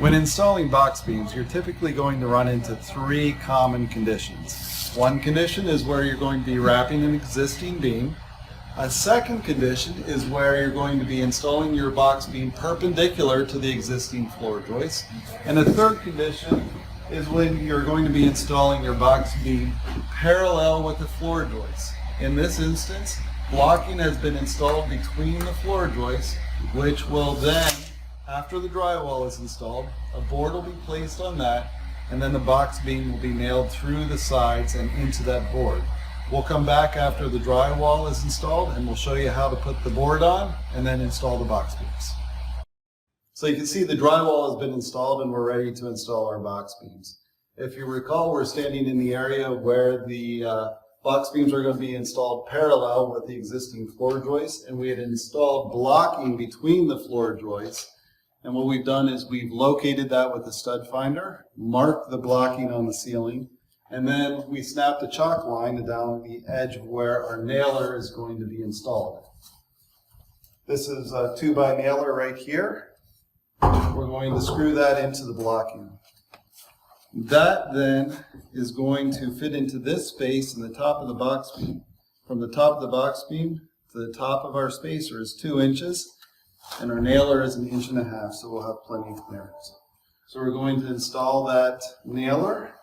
When installing box beams, you're typically going to run into three common conditions. One condition is where you're going to be wrapping an existing beam. A second condition is where you're going to be installing your box beam perpendicular to the existing floor joist. And a third condition is when you're going to be installing your box beam parallel with the floor joist. In this instance, blocking has been installed between the floor joists, which will then, after the drywall is installed, a board will be placed on that, and then the box beam will be nailed through the sides and into that board. We'll come back after the drywall is installed and we'll show you how to put the board on and then install the box beams. So you can see the drywall has been installed and we're ready to install our box beams. If you recall, we're standing in the area where the box beams are going to be installed parallel with the existing floor joists, and we had installed blocking between the floor joists. And what we've done is we've located that with a stud finder, marked the blocking on the ceiling, and then we snapped a chalk line down the edge of where our nailer is going to be installed. This is a 2x nailer right here. We're going to screw that into the blocking. That then is going to fit into this space in the top of the box beam. From the top of the box beam to the top of our spacer is 2 inches, and our nailer is 1.5 inches, so we'll have plenty of clearance. So we're going to install that nailer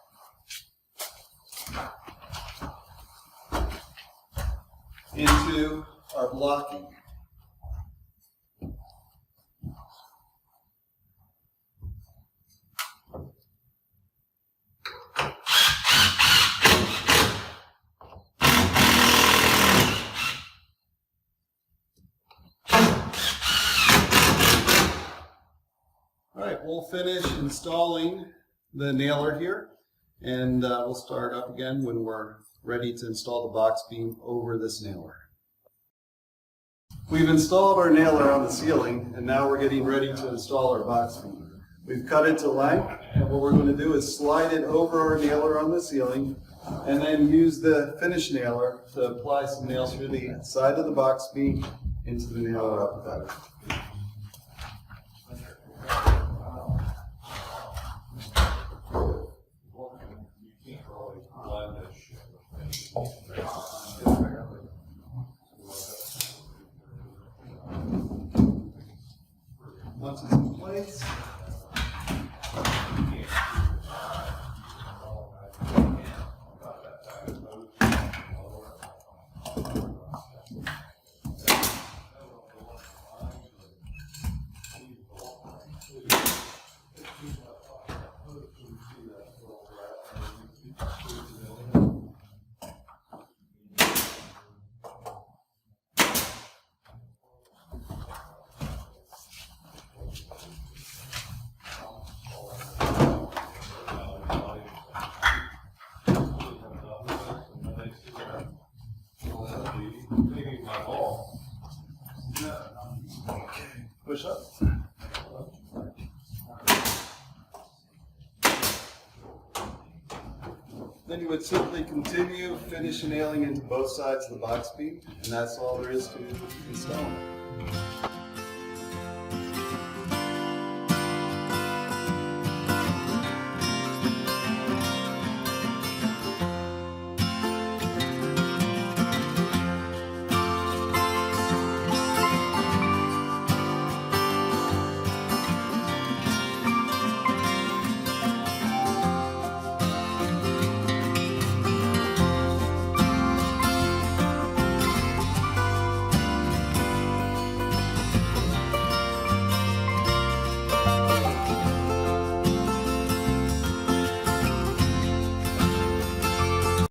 into our blocking. Alright, we'll finish installing the nailer here, and we'll start up again when we're ready to install the box beam over this nailer. We've installed our nailer on the ceiling, and now we're getting ready to install our box beam. We've cut it to length, and what we're going to do is slide it over our nailer on the ceiling, and then use the finish nailer to apply some nails through the side of the box beam into the nailer up above. Once it's in place, push up. Then you would simply continue, finish nailing into both sides of the box beam, and that's all there is to installing.